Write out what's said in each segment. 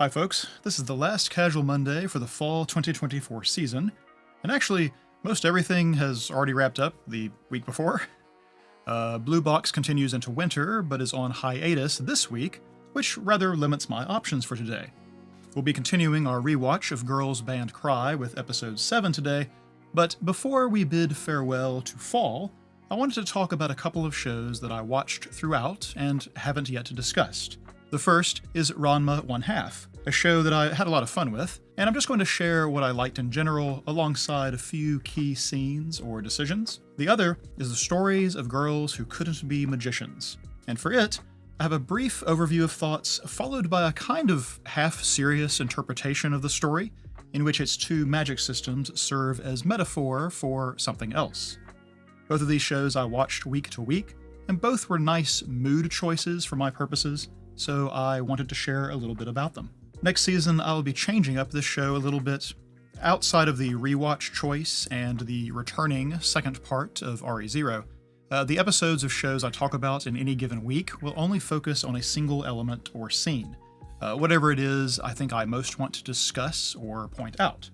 Hi folks, this is the last Casual Monday for the fall 2024 season, and actually, most everything has already wrapped up the week before. Blue Box continues into winter, but is on hiatus this week, which rather limits my options for today. We'll be continuing our rewatch of Girls Band Cry with episode 7 today, but before we bid farewell to fall, I wanted to talk about a couple of shows that I watched throughout and haven't yet discussed. The first is Ranma 1/2, a show that I had a lot of fun with, and I'm just going to share what I liked in general alongside a few key scenes or decisions. The other is the stories of girls who couldn't be magicians, and for it, I have a brief overview of thoughts followed by a kind of half-serious interpretation of the story, in which its two magic systems serve as metaphor for something else. Both of these shows I watched week to week, and both were nice mood choices for my purposes, so I wanted to share a little bit about them. Next season, I'll be changing up this show a little bit. Outside of the rewatch choice and the returning second part of RE0, the episodes of shows I talk about in any given week will only focus on a single element or scene, whatever it is I think I most want to discuss or point out.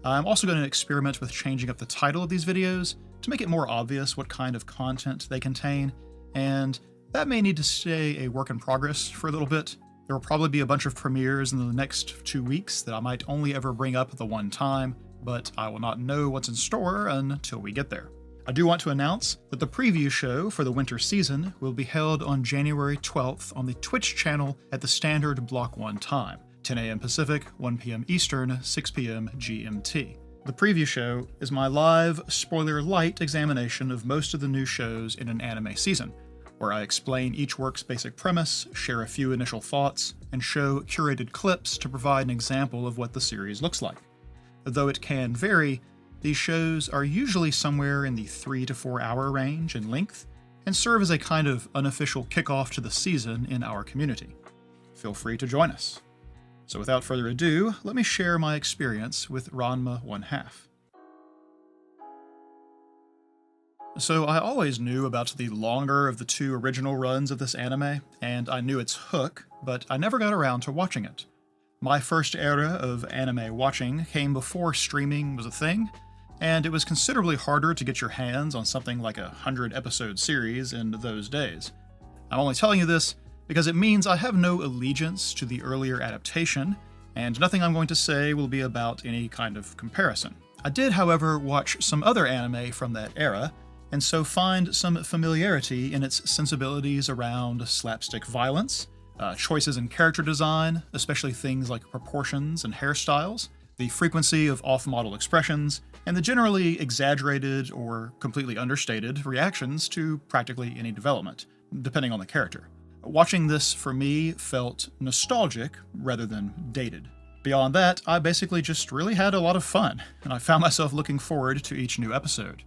I'm also going to experiment with changing up the title of these videos to make it more obvious what kind of content they contain, and that may need to stay a work in progress for a little bit. There will probably be a bunch of premieres in the next 2 weeks that I might only ever bring up the one time, but I will not know what's in store until we get there. I do want to announce that the preview show for the winter season will be held on January 12th on the Twitch channel at the standard Block 1 time, 10 a.m. Pacific, 1 p.m. Eastern, 6 p.m. GMT. The preview show is my live, spoiler-light examination of most of the new shows in an anime season, where I explain each work's basic premise, share a few initial thoughts, and show curated clips to provide an example of what the series looks like. Though it can vary, these shows are usually somewhere in the 3 to 4 hour range in length, and serve as a kind of unofficial kickoff to the season in our community. Feel free to join us. So without further ado, let me share my experience with Ranma 1/2. So I always knew about the longer of the two original runs of this anime, and I knew its hook, but I never got around to watching it. My first era of anime watching came before streaming was a thing, and it was considerably harder to get your hands on something like a 100-episode series in those days. I'm only telling you this because it means I have no allegiance to the earlier adaptation, and nothing I'm going to say will be about any kind of comparison. I did, however, watch some other anime from that era, and so find some familiarity in its sensibilities around slapstick violence, choices in character design, especially things like proportions and hairstyles, the frequency of off-model expressions, and the generally exaggerated or completely understated reactions to practically any development, depending on the character. Watching this, for me, felt nostalgic rather than dated. Beyond that, I basically just really had a lot of fun, and I found myself looking forward to each new episode.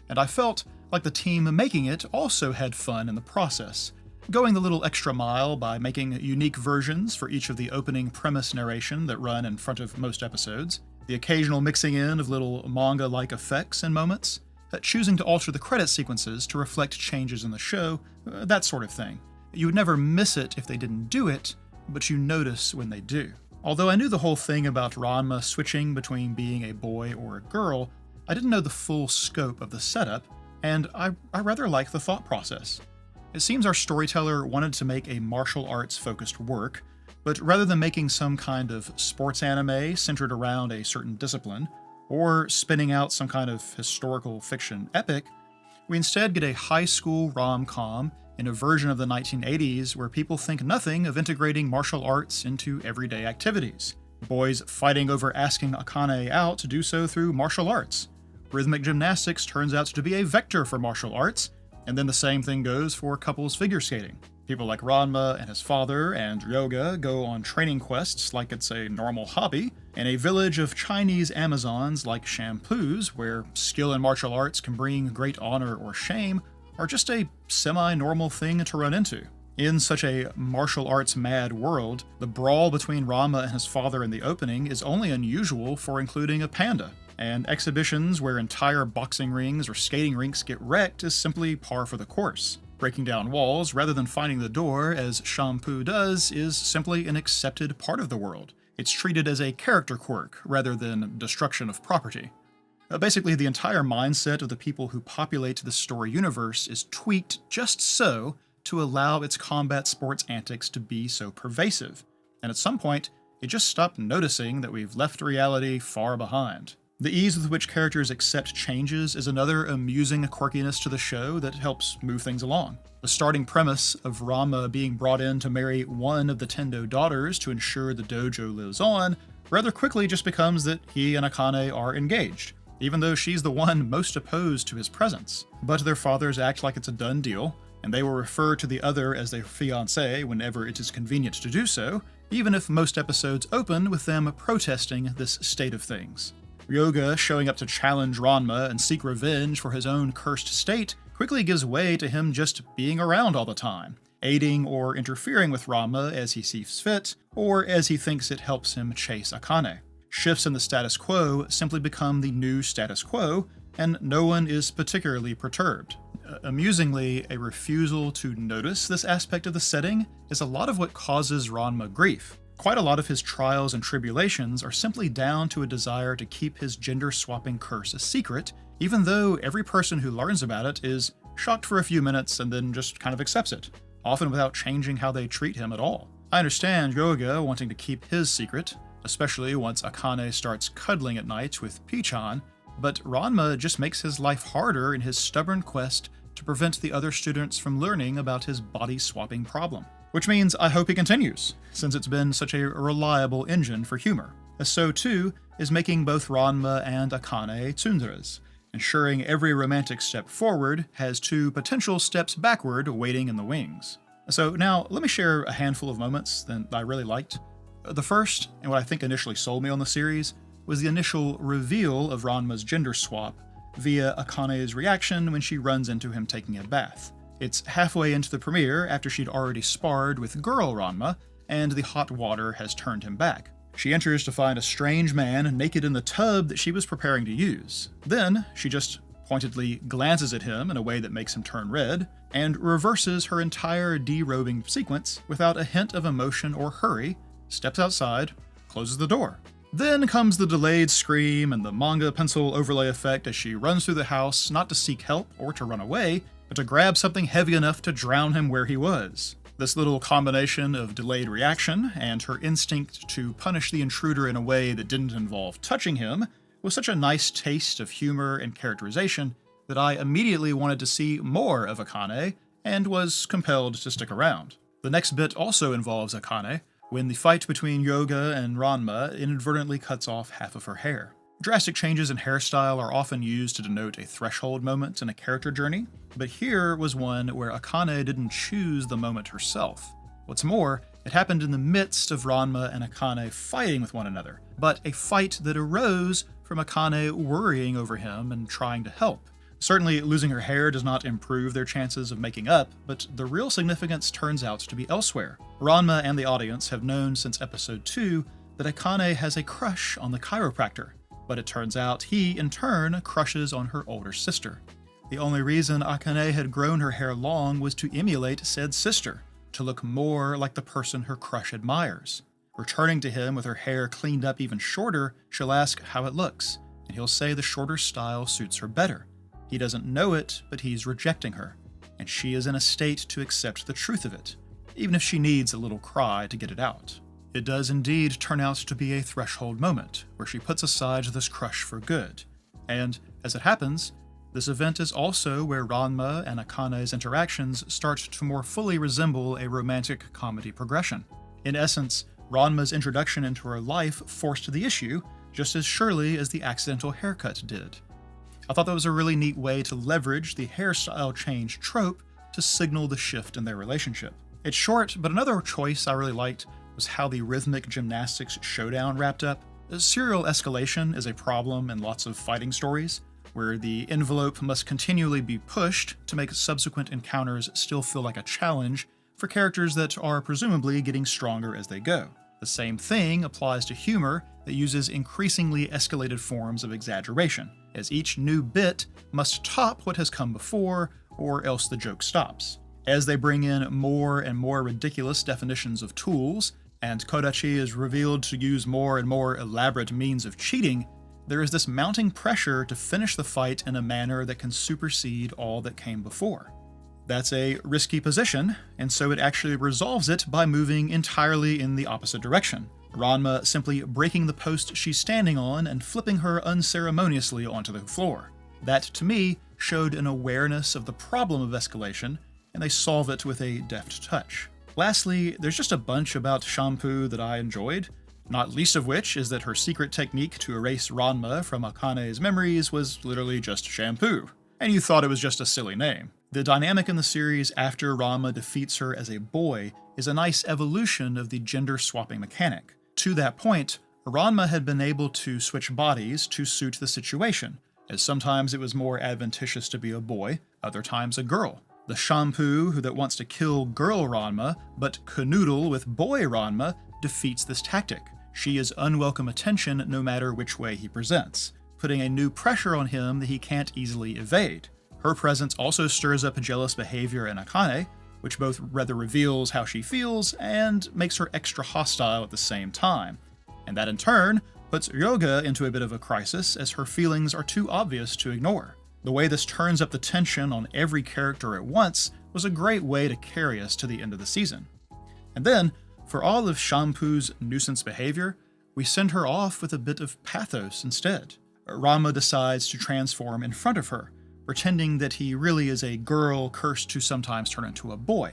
And I felt like the team making it also had fun in the process, going the little extra mile by making unique versions for each of the opening premise narration that run in front of most episodes, the occasional mixing in of little manga-like effects and moments, choosing to alter the credit sequences to reflect changes in the show, that sort of thing. You would never miss it if they didn't do it, but you notice when they do. Although I knew the whole thing about Ranma switching between being a boy or a girl, I didn't know the full scope of the setup, and I rather like the thought process. It seems our storyteller wanted to make a martial arts-focused work, but rather than making some kind of sports anime centered around a certain discipline, or spinning out some kind of historical fiction epic, we instead get a high school rom-com in a version of the 1980s where people think nothing of integrating martial arts into everyday activities. Boys fighting over asking Akane out to do so through martial arts. Rhythmic gymnastics turns out to be a vector for martial arts, and then the same thing goes for couples figure skating. People like Ranma and his father and Ryoga go on training quests like it's a normal hobby, and a village of Chinese Amazons like Shampoos, where skill in martial arts can bring great honor or shame, are just a semi-normal thing to run into. In such a martial arts mad world, the brawl between Ranma and his father in the opening is only unusual for including a panda, and exhibitions where entire boxing rings or skating rinks get wrecked is simply par for the course. Breaking down walls rather than finding the door, as Shampoo does, is simply an accepted part of the world. It's treated as a character quirk rather than destruction of property. Basically, the entire mindset of the people who populate the story universe is tweaked just so to allow its combat sports antics to be so pervasive. And at some point, it just stopped noticing that we've left reality far behind. The ease with which characters accept changes is another amusing quirkiness to the show that helps move things along. The starting premise of Ranma being brought in to marry one of the Tendo daughters to ensure the dojo lives on rather quickly just becomes that he and Akane are engaged, even though she's the one most opposed to his presence. But their fathers act like it's a done deal, and they will refer to the other as their fiancé whenever it is convenient to do so, even if most episodes open with them protesting this state of things. Ryoga showing up to challenge Ranma and seek revenge for his own cursed state quickly gives way to him just being around all the time, aiding or interfering with Ranma as he sees fit, or as he thinks it helps him chase Akane. Shifts in the status quo simply become the new status quo, and no one is particularly perturbed. Amusingly, a refusal to notice this aspect of the setting is a lot of what causes Ranma grief. Quite a lot of his trials and tribulations are simply down to a desire to keep his gender-swapping curse a secret, even though every person who learns about it is shocked for a few minutes and then just kind of accepts it, often without changing how they treat him at all. I understand Ryoga wanting to keep his secret, especially once Akane starts cuddling at night with Pichan, but Ranma just makes his life harder in his stubborn quest to prevent the other students from learning about his body-swapping problem. Which means I hope he continues, since it's been such a reliable engine for humor. So too is making both Ranma and Akane tsunderes, ensuring every romantic step forward has two potential steps backward waiting in the wings. So now, let me share a handful of moments that I really liked. The first, and what I think initially sold me on the series, was the initial reveal of Ranma's gender swap via Akane's reaction when she runs into him taking a bath. It's halfway into the premiere after she'd already sparred with girl Ranma, and the hot water has turned him back. She enters to find a strange man naked in the tub that she was preparing to use. Then, she just pointedly glances at him in a way that makes him turn red, and reverses her entire derobing sequence without a hint of emotion or hurry, steps outside, closes the door. Then comes the delayed scream and the manga pencil overlay effect as she runs through the house not to seek help or to run away, but to grab something heavy enough to drown him where he was. This little combination of delayed reaction and her instinct to punish the intruder in a way that didn't involve touching him was such a nice taste of humor and characterization that I immediately wanted to see more of Akane and was compelled to stick around. The next bit also involves Akane, when the fight between Ryoga and Ranma inadvertently cuts off half of her hair. Drastic changes in hairstyle are often used to denote a threshold moment in a character journey, but here was one where Akane didn't choose the moment herself. What's more, it happened in the midst of Ranma and Akane fighting with one another, but a fight that arose from Akane worrying over him and trying to help. Certainly, losing her hair does not improve their chances of making up, but the real significance turns out to be elsewhere. Ranma and the audience have known since episode 2 that Akane has a crush on the chiropractor, but it turns out he, in turn, crushes on her older sister. The only reason Akane had grown her hair long was to emulate said sister, to look more like the person her crush admires. Returning to him with her hair cleaned up even shorter, she'll ask how it looks, and he'll say the shorter style suits her better. He doesn't know it, but he's rejecting her, and she is in a state to accept the truth of it, even if she needs a little cry to get it out. It does indeed turn out to be a threshold moment, where she puts aside this crush for good. And, as it happens, this event is also where Ranma and Akane's interactions start to more fully resemble a romantic comedy progression. In essence, Ranma's introduction into her life forced the issue, just as surely as the accidental haircut did. I thought that was a really neat way to leverage the hairstyle change trope to signal the shift in their relationship. It's short, but another choice I really liked was how the rhythmic gymnastics showdown wrapped up. Serial escalation is a problem in lots of fighting stories, where the envelope must continually be pushed to make subsequent encounters still feel like a challenge for characters that are presumably getting stronger as they go. The same thing applies to humor that uses increasingly escalated forms of exaggeration, as each new bit must top what has come before, or else the joke stops. As they bring in more and more ridiculous definitions of tools, and Kodachi is revealed to use more and more elaborate means of cheating, there is this mounting pressure to finish the fight in a manner that can supersede all that came before. That's a risky position, and so it actually resolves it by moving entirely in the opposite direction. Ranma simply breaking the post she's standing on and flipping her unceremoniously onto the floor. That, to me, showed an awareness of the problem of escalation, and they solve it with a deft touch. Lastly, there's just a bunch about Shampoo that I enjoyed, not least of which is that her secret technique to erase Ranma from Akane's memories was literally just shampoo, and you thought it was just a silly name. The dynamic in the series after Ranma defeats her as a boy is a nice evolution of the gender-swapping mechanic. To that point, Ranma had been able to switch bodies to suit the situation, as sometimes it was more advantageous to be a boy, other times a girl. The Shampoo that wants to kill girl Ranma, but canoodle with boy Ranma, defeats this tactic. She is unwelcome attention no matter which way he presents, putting a new pressure on him that he can't easily evade. Her presence also stirs up jealous behavior in Akane, which both rather reveals how she feels and makes her extra hostile at the same time. And that in turn puts Ryoga into a bit of a crisis as her feelings are too obvious to ignore. The way this turns up the tension on every character at once was a great way to carry us to the end of the season. And then, for all of Shampoo's nuisance behavior, we send her off with a bit of pathos instead. Ranma decides to transform in front of her, pretending that he really is a girl cursed to sometimes turn into a boy.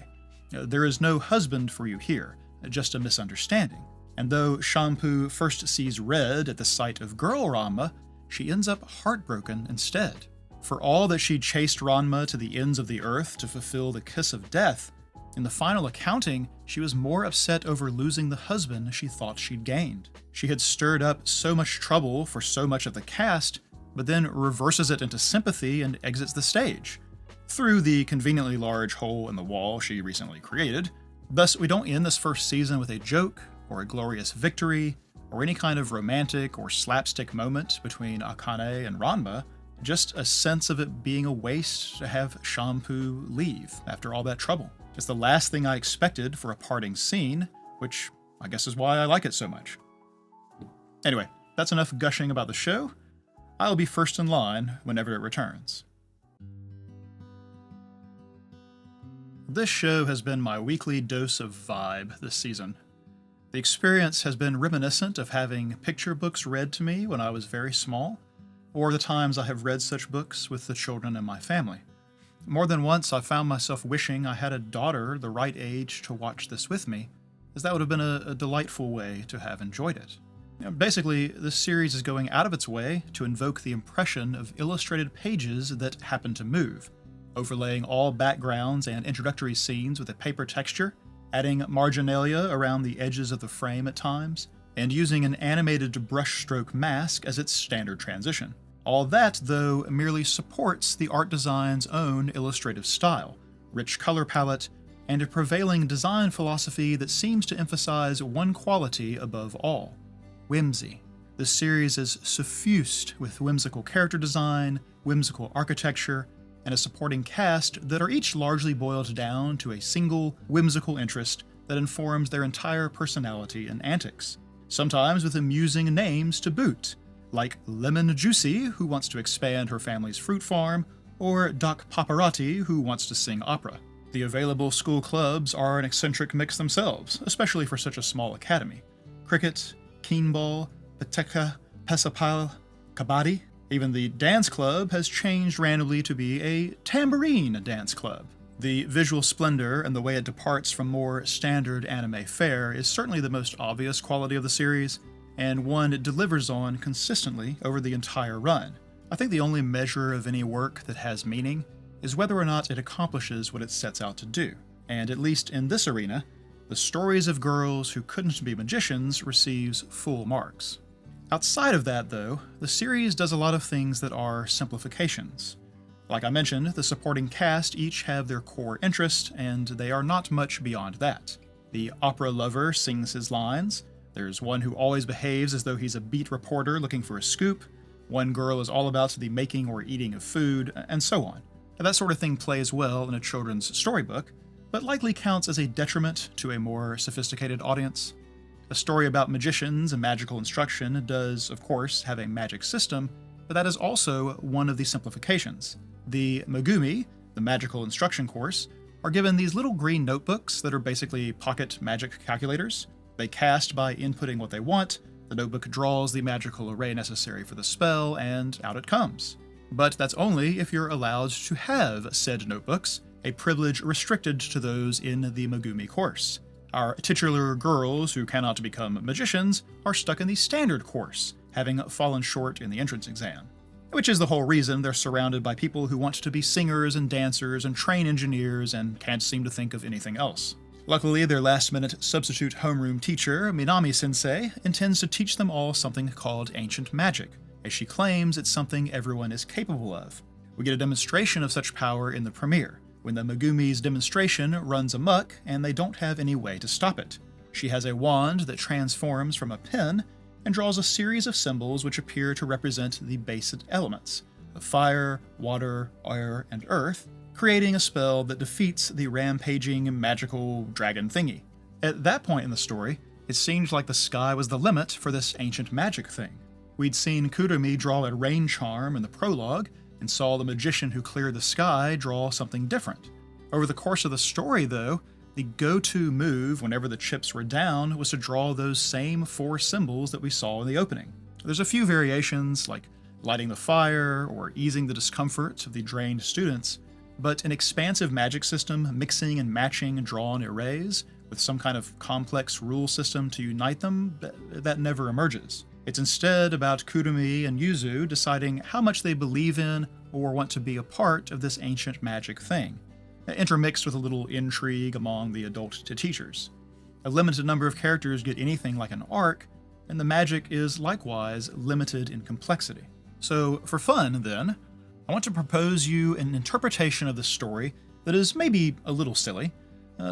There is no husband for you here, just a misunderstanding. And though Shampoo first sees red at the sight of girl Ranma, she ends up heartbroken instead. For all that she'd chased Ranma to the ends of the earth to fulfill the kiss of death, in the final accounting, she was more upset over losing the husband she thought she'd gained. She had stirred up so much trouble for so much of the cast, but then reverses it into sympathy and exits the stage, through the conveniently large hole in the wall she recently created. Thus, we don't end this first season with a joke, or a glorious victory, or any kind of romantic or slapstick moment between Akane and Ranma, just a sense of it being a waste to have Shampoo leave after all that trouble. It's the last thing I expected for a parting scene, which I guess is why I like it so much. Anyway, that's enough gushing about the show. I'll be first in line whenever it returns. This show has been my weekly dose of vibe this season. The experience has been reminiscent of having picture books read to me when I was very small, or the times I have read such books with the children in my family. More than once, I found myself wishing I had a daughter the right age to watch this with me, as that would have been a delightful way to have enjoyed it. Basically, this series is going out of its way to invoke the impression of illustrated pages that happen to move, overlaying all backgrounds and introductory scenes with a paper texture, adding marginalia around the edges of the frame at times, and using an animated brushstroke mask as its standard transition. All that, though, merely supports the art design's own illustrative style, rich color palette, and a prevailing design philosophy that seems to emphasize one quality above all: whimsy. This series is suffused with whimsical character design, whimsical architecture, and a supporting cast that are each largely boiled down to a single, whimsical interest that informs their entire personality and antics, sometimes with amusing names to boot, like Lemon Juicy, who wants to expand her family's fruit farm, or Doc Paparotti, who wants to sing opera. The available school clubs are an eccentric mix themselves, especially for such a small academy. Cricket, keenball, peteca, pesapal, kabaddi. Even the dance club has changed randomly to be a tambourine dance club. The visual splendor and the way it departs from more standard anime fare is certainly the most obvious quality of the series, and one it delivers on consistently over the entire run. I think the only measure of any work that has meaning is whether or not it accomplishes what it sets out to do, and at least in this arena, the stories of girls who couldn't be magicians receives full marks. Outside of that, though, the series does a lot of things that are simplifications. Like I mentioned, the supporting cast each have their core interest, and they are not much beyond that. The opera lover sings his lines, there's one who always behaves as though he's a beat reporter looking for a scoop, one girl is all about the making or eating of food, and so on. And that sort of thing plays well in a children's storybook, but likely counts as a detriment to a more sophisticated audience. A story about magicians and magical instruction does, of course, have a magic system, but that is also one of the simplifications. The Megumi, the magical instruction course, are given these little green notebooks that are basically pocket magic calculators. They cast by inputting what they want, the notebook draws the magical array necessary for the spell, and out it comes. But that's only if you're allowed to have said notebooks, a privilege restricted to those in the Megumi course. Our titular girls who cannot become magicians are stuck in the standard course, having fallen short in the entrance exam. Which is the whole reason they're surrounded by people who want to be singers and dancers and train engineers and can't seem to think of anything else. Luckily, their last-minute substitute homeroom teacher, Minami-sensei, intends to teach them all something called ancient magic, as she claims it's something everyone is capable of. We get a demonstration of such power in the premiere, when the Megumi's demonstration runs amok and they don't have any way to stop it. She has a wand that transforms from a pen and draws a series of symbols which appear to represent the basic elements of fire, water, air, and earth, creating a spell that defeats the rampaging magical dragon thingy. At that point in the story, it seemed like the sky was the limit for this ancient magic thing. We'd seen Kurumi draw a rain charm in the prologue, and saw the magician who cleared the sky draw something different. Over the course of the story, though, the go-to move whenever the chips were down was to draw those same 4 symbols that we saw in the opening. There's a few variations, like lighting the fire or easing the discomfort of the drained students, but an expansive magic system mixing and matching drawn arrays with some kind of complex rule system to unite them, that never emerges. It's instead about Kurumi and Yuzu deciding how much they believe in or want to be a part of this ancient magic thing, intermixed with a little intrigue among the adult teachers. A limited number of characters get anything like an arc, and the magic is likewise limited in complexity. So, for fun, then, I want to propose you an interpretation of the story that is maybe a little silly,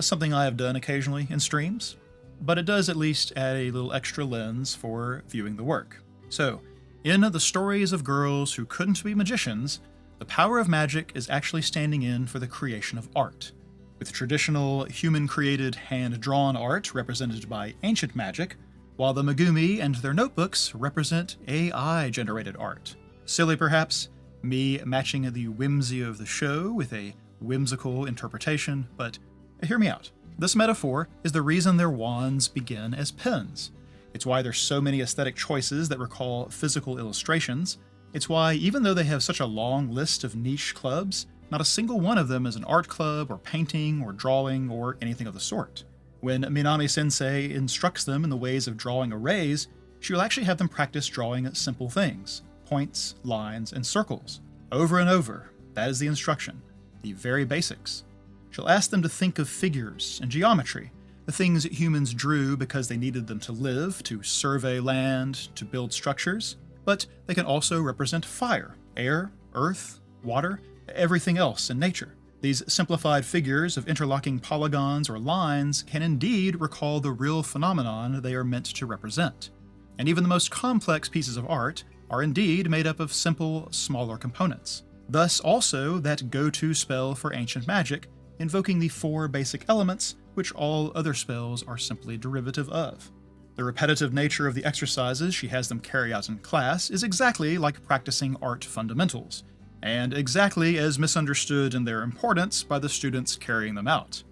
something I have done occasionally in streams, but it does at least add a little extra lens for viewing the work. So, in the stories of girls who couldn't be magicians, the power of magic is actually standing in for the creation of art, with traditional human-created hand-drawn art represented by ancient magic, while the Megumi and their notebooks represent AI-generated art. Silly, perhaps, me matching the whimsy of the show with a whimsical interpretation, but hear me out. This metaphor is the reason their wands begin as pens. It's why there's so many aesthetic choices that recall physical illustrations. It's why, even though they have such a long list of niche clubs, not a single one of them is an art club or painting or drawing or anything of the sort. When Minami-sensei instructs them in the ways of drawing arrays, she will actually have them practice drawing simple things, points, lines, and circles. Over and over, that is the instruction, the very basics. She'll ask them to think of figures and geometry, the things that humans drew because they needed them to live, to survey land, to build structures, but they can also represent fire, air, earth, water, everything else in nature. These simplified figures of interlocking polygons or lines can indeed recall the real phenomenon they are meant to represent. And even the most complex pieces of art are indeed made up of simple, smaller components. Thus also that go-to spell for ancient magic, invoking the 4 basic elements which all other spells are simply derivative of. The repetitive nature of the exercises she has them carry out in class is exactly like practicing art fundamentals, and exactly as misunderstood in their importance by the students carrying them out.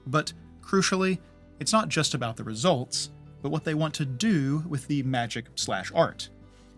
But, crucially, it's not just about the results, but what they want to do with the magic/art.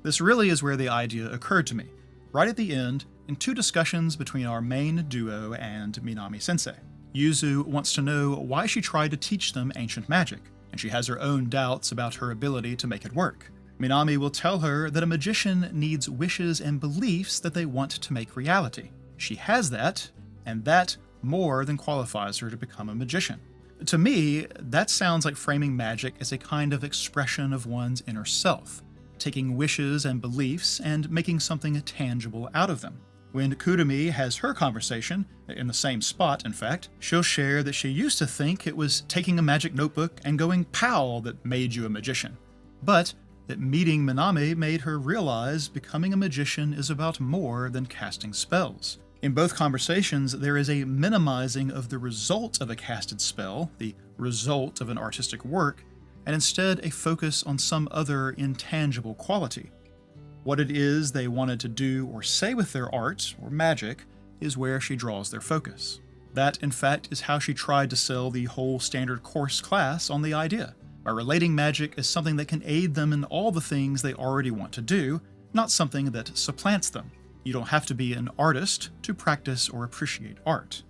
This really is where the idea occurred to me, right at the end, in 2 discussions between our main duo and Minami-sensei. Yuzu wants to know why she tried to teach them ancient magic, and she has her own doubts about her ability to make it work. Minami will tell her that a magician needs wishes and beliefs that they want to make reality. She has that, and that more than qualifies her to become a magician. To me, that sounds like framing magic as a kind of expression of one's inner self, taking wishes and beliefs and making something tangible out of them. When Kurumi has her conversation, in the same spot in fact, she'll share that she used to think it was taking a magic notebook and going pow that made you a magician, but that meeting Minami made her realize becoming a magician is about more than casting spells. In both conversations, there is a minimizing of the result of a casted spell, the result of an artistic work, and instead a focus on some other intangible quality. What it is they wanted to do or say with their art, or magic, is where she draws their focus. That, in fact, is how she tried to sell the whole standard course class on the idea, by relating magic as something that can aid them in all the things they already want to do, not something that supplants them. You don't have to be an artist to practice or appreciate art.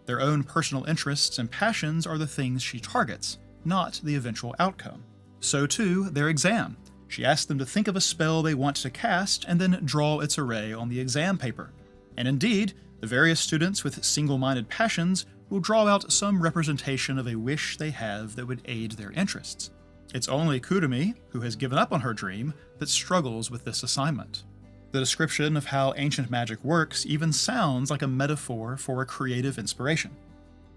Their own personal interests and passions are the things she targets, not the eventual outcome. So too, their exam. She asks them to think of a spell they want to cast and then draw its array on the exam paper. And indeed, the various students with single-minded passions will draw out some representation of a wish they have that would aid their interests. It's only Kurumi, who has given up on her dream, that struggles with this assignment. The description of how ancient magic works even sounds like a metaphor for a creative inspiration.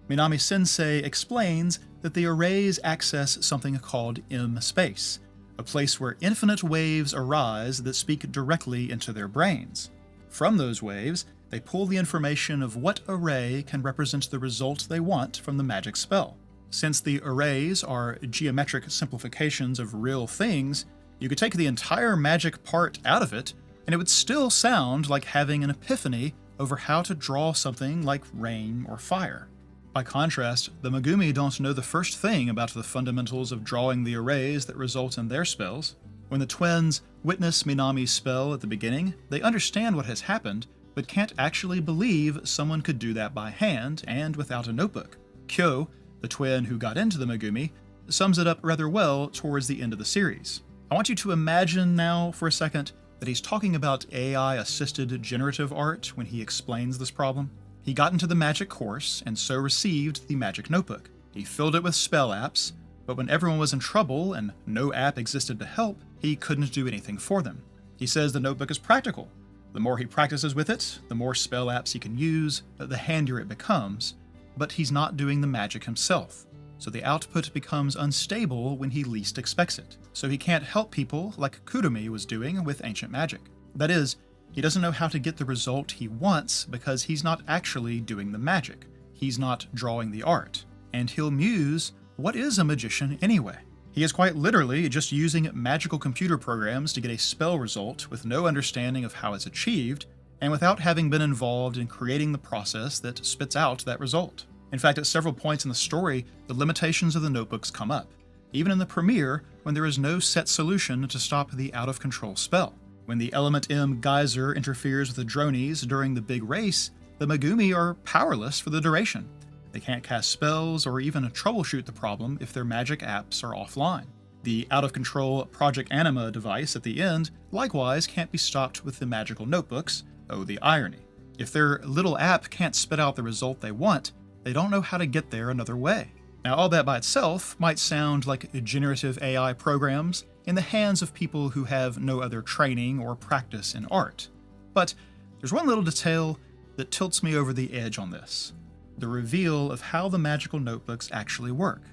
Minami Sensei explains that the arrays access something called M-space, a place where infinite waves arise that speak directly into their brains. From those waves, they pull the information of what array can represent the result they want from the magic spell. Since the arrays are geometric simplifications of real things, you could take the entire magic part out of it, and it would still sound like having an epiphany over how to draw something like rain or fire. By contrast, the Megumi don't know the first thing about the fundamentals of drawing the arrays that result in their spells. When the twins witness Minami's spell at the beginning, they understand what has happened, but can't actually believe someone could do that by hand and without a notebook. Kyo, the twin who got into the Megumi, sums it up rather well towards the end of the series. I want you to imagine now for a second that he's talking about AI-assisted generative art when he explains this problem. He got into the magic course and so received the magic notebook. He filled it with spell apps, but when everyone was in trouble and no app existed to help, he couldn't do anything for them. He says the notebook is practical. The more he practices with it, the more spell apps he can use, the handier it becomes, but he's not doing the magic himself. So the output becomes unstable when he least expects it. So he can't help people like Kurumi was doing with ancient magic. That is, he doesn't know how to get the result he wants because he's not actually doing the magic. He's not drawing the art. And he'll muse, what is a magician anyway? He is quite literally just using magical computer programs to get a spell result with no understanding of how it's achieved, and without having been involved in creating the process that spits out that result. In fact, at several points in the story, the limitations of the notebooks come up, even in the premiere when there is no set solution to stop the out-of-control spell. When the Element M geyser interferes with the dronies during the big race, the Megumi are powerless for the duration. They can't cast spells or even troubleshoot the problem if their magic apps are offline. The out-of-control Project Anima device at the end likewise can't be stopped with the magical notebooks. Oh, the irony. If their little app can't spit out the result they want, they don't know how to get there another way. Now, all that by itself might sound like generative AI programs in the hands of people who have no other training or practice in art. But there's one little detail that tilts me over the edge on this: the reveal of how the magical notebooks actually work.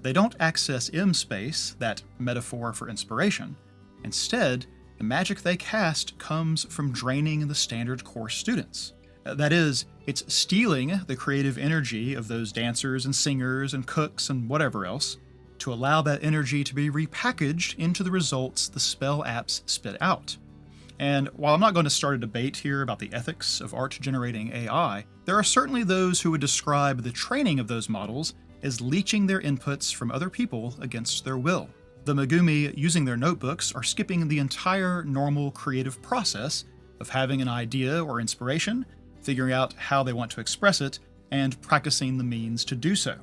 They don't access M-space, that metaphor for inspiration. Instead, the magic they cast comes from draining the standard course students. That is, it's stealing the creative energy of those dancers and singers and cooks and whatever else to allow that energy to be repackaged into the results the spell apps spit out. And while I'm not going to start a debate here about the ethics of art-generating AI, there are certainly those who would describe the training of those models as leeching their inputs from other people against their will. The Megumi using their notebooks are skipping the entire normal creative process of having an idea or inspiration, figuring out how they want to express it, and practicing the means to do so.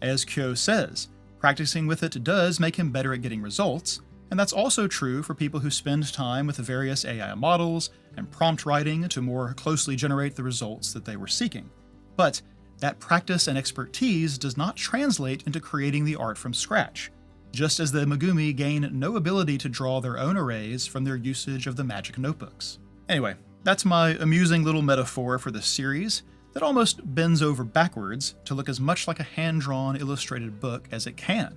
As Kyo says, practicing with it does make him better at getting results, and that's also true for people who spend time with the various AI models and prompt writing to more closely generate the results that they were seeking. But that practice and expertise does not translate into creating the art from scratch, just as the Megumi gain no ability to draw their own arrays from their usage of the magic notebooks. Anyway, that's my amusing little metaphor for this series that almost bends over backwards to look as much like a hand-drawn illustrated book as it can.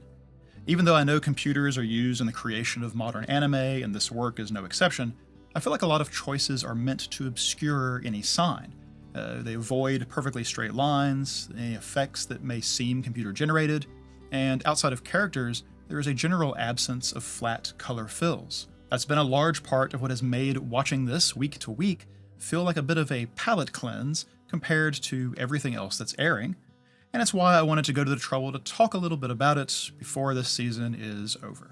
Even though I know computers are used in the creation of modern anime, and this work is no exception, I feel like a lot of choices are meant to obscure any sign, They avoid perfectly straight lines, any effects that may seem computer generated, and outside of characters, there is a general absence of flat color fills. That's been a large part of what has made watching this week to week feel like a bit of a palate cleanse compared to everything else that's airing, and it's why I wanted to go to the trouble to talk a little bit about it before this season is over.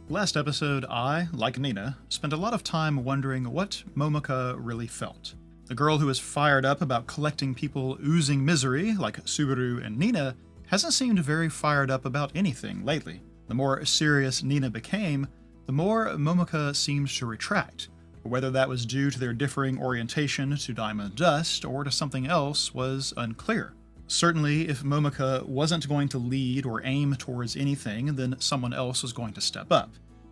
Last episode, I, like Nina, spent a lot of time wondering what Momoko really felt. The girl who is fired up about collecting people oozing misery, like Subaru and Nina, hasn't seemed very fired up about anything lately. The more serious Nina became, the more Momoko seemed to retract. Whether that was due to their differing orientation to Diamond Dust or to something else was unclear. Certainly, if Momoko wasn't going to lead or aim towards anything, then someone else was going to step up.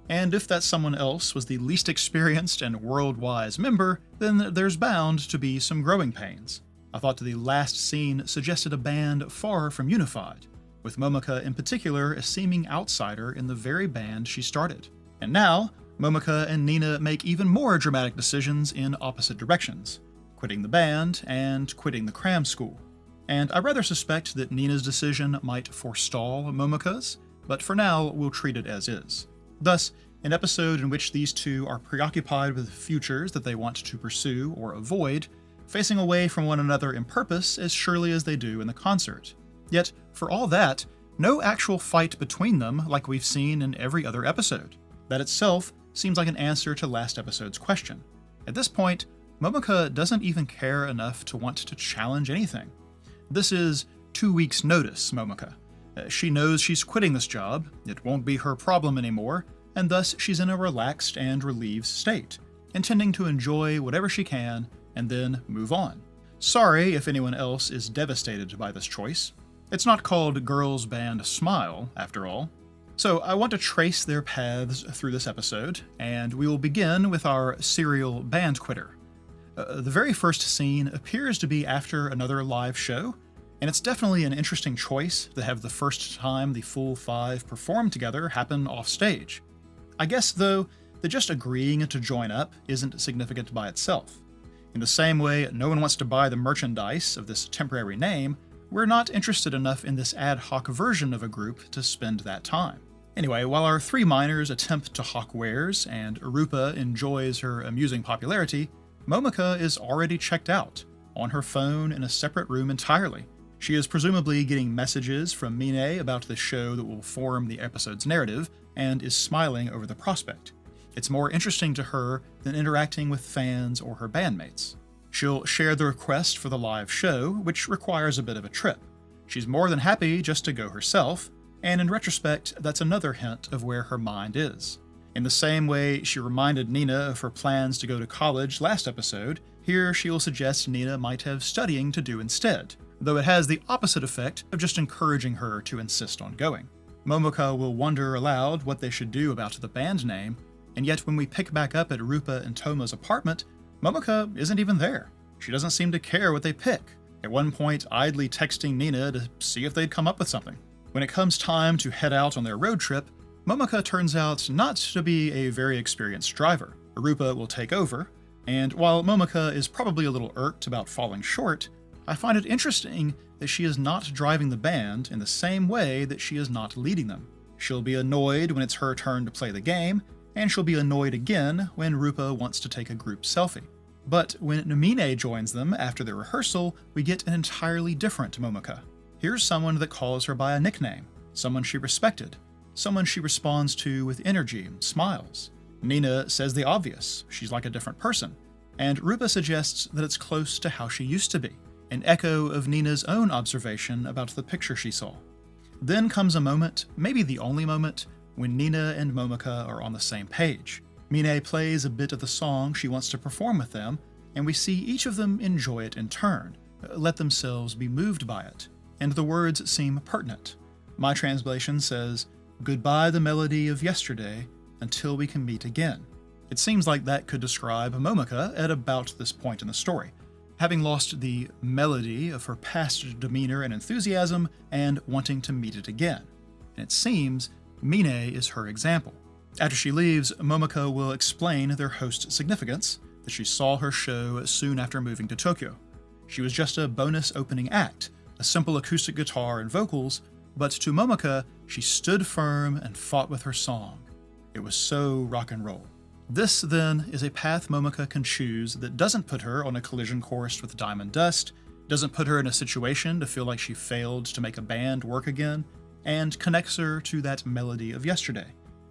And if that someone else was the least experienced and world-wise member, then there's bound to be some growing pains. I thought the last scene suggested a band far from unified, with Momoko in particular a seeming outsider in the very band she started. And now, Momoko and Nina make even more dramatic decisions in opposite directions, quitting the band and quitting the cram school. And I rather suspect that Nina's decision might forestall Momoko's, but for now we'll treat it as is. Thus, an episode in which these two are preoccupied with futures that they want to pursue or avoid, facing away from one another in purpose as surely as they do in the concert. Yet, for all that, no actual fight between them like we've seen in every other episode. That itself seems like an answer to last episode's question. At this point, Momoko doesn't even care enough to want to challenge anything. This is 2 weeks' notice, Momoko. She knows she's quitting this job, it won't be her problem anymore, and thus she's in a relaxed and relieved state, intending to enjoy whatever she can and then move on. Sorry if anyone else is devastated by this choice. It's not called Girls Band Smile, after all. So I want to trace their paths through this episode, and we will begin with our serial band quitter. The very first scene appears to be after another live show, and it's definitely an interesting choice to have the first time the full five perform together happen off stage. I guess, though, that just agreeing to join up isn't significant by itself. In the same way no one wants to buy the merchandise of this temporary name, we're not interested enough in this ad hoc version of a group to spend that time. Anyway, while our three minors attempt to hawk wares and Arupa enjoys her amusing popularity, Momoko is already checked out, on her phone in a separate room entirely. She is presumably getting messages from Mine about the show that will form the episode's narrative, and is smiling over the prospect. It's more interesting to her than interacting with fans or her bandmates. She'll share the request for the live show, which requires a bit of a trip. She's more than happy just to go herself, and in retrospect, that's another hint of where her mind is. In the same way she reminded Nina of her plans to go to college last episode, here she will suggest Nina might have studying to do instead, though it has the opposite effect of just encouraging her to insist on going. Momoko will wonder aloud what they should do about the band name, and yet when we pick back up at Rupa and Toma's apartment, Momoko isn't even there. She doesn't seem to care what they pick, at one point idly texting Nina to see if they'd come up with something. When it comes time to head out on their road trip, Momoko turns out not to be a very experienced driver. Arupa will take over, and while Momoko is probably a little irked about falling short, I find it interesting that she is not driving the band in the same way that she is not leading them. She'll be annoyed when it's her turn to play the game, and she'll be annoyed again when Rupa wants to take a group selfie. But when Namine joins them after the rehearsal, we get an entirely different Momoko. Here's someone that calls her by a nickname, someone she respected, someone she responds to with energy and smiles. Nina says the obvious, she's like a different person, and Rupa suggests that it's close to how she used to be, an echo of Nina's own observation about the picture she saw. Then comes a moment, maybe the only moment, when Nina and Momoko are on the same page. Mine plays a bit of the song she wants to perform with them, and we see each of them enjoy it in turn, let themselves be moved by it, and the words seem pertinent. My translation says, "Goodbye the melody of yesterday, until we can meet again." It seems like that could describe Momoko at about this point in the story, having lost the melody of her past demeanor and enthusiasm and wanting to meet it again. And it seems Mine is her example. After she leaves, Momoko will explain their host's significance, that she saw her show soon after moving to Tokyo. She was just a bonus opening act, a simple acoustic guitar and vocals, but to Momoko, she stood firm and fought with her song. It was so rock and roll. This, then, is a path Momoko can choose that doesn't put her on a collision course with Diamond Dust, doesn't put her in a situation to feel like she failed to make a band work again, and connects her to that melody of yesterday,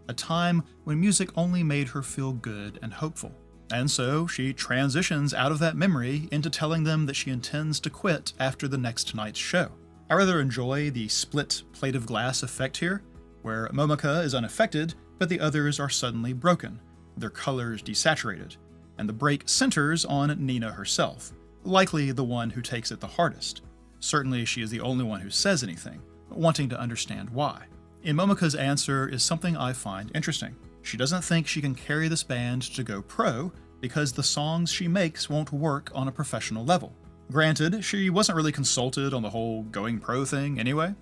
a time when music only made her feel good and hopeful. And so she transitions out of that memory into telling them that she intends to quit after the next night's show. I rather enjoy the split plate of glass effect here, where Momoko is unaffected, but the others are suddenly broken, their colors desaturated, and the break centers on Nina herself, likely the one who takes it the hardest. Certainly she is the only one who says anything, wanting to understand why. In Momoko's answer is something I find interesting. She doesn't think she can carry this band to go pro because the songs she makes won't work on a professional level. Granted, she wasn't really consulted on the whole going pro thing anyway.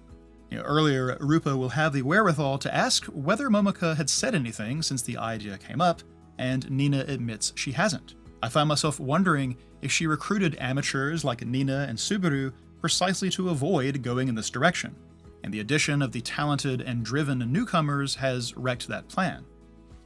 Earlier, Rupa will have the wherewithal to ask whether Momoko had said anything since the idea came up, and Nina admits she hasn't. I find myself wondering if she recruited amateurs like Nina and Subaru precisely to avoid going in this direction, and the addition of the talented and driven newcomers has wrecked that plan.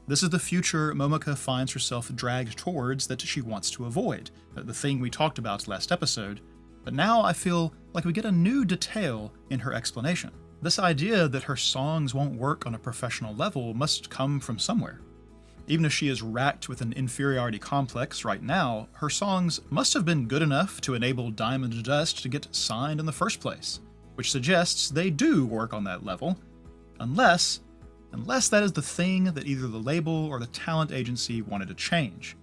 This is the future Momoko finds herself dragged towards that she wants to avoid, the thing we talked about last episode, but now I feel like we get a new detail in her explanation. This idea that her songs won't work on a professional level must come from somewhere. Even if she is racked with an inferiority complex right now, her songs must have been good enough to enable Diamond Dust to get signed in the first place, which suggests they do work on that level, unless that is the thing that either the label or the talent agency wanted to change.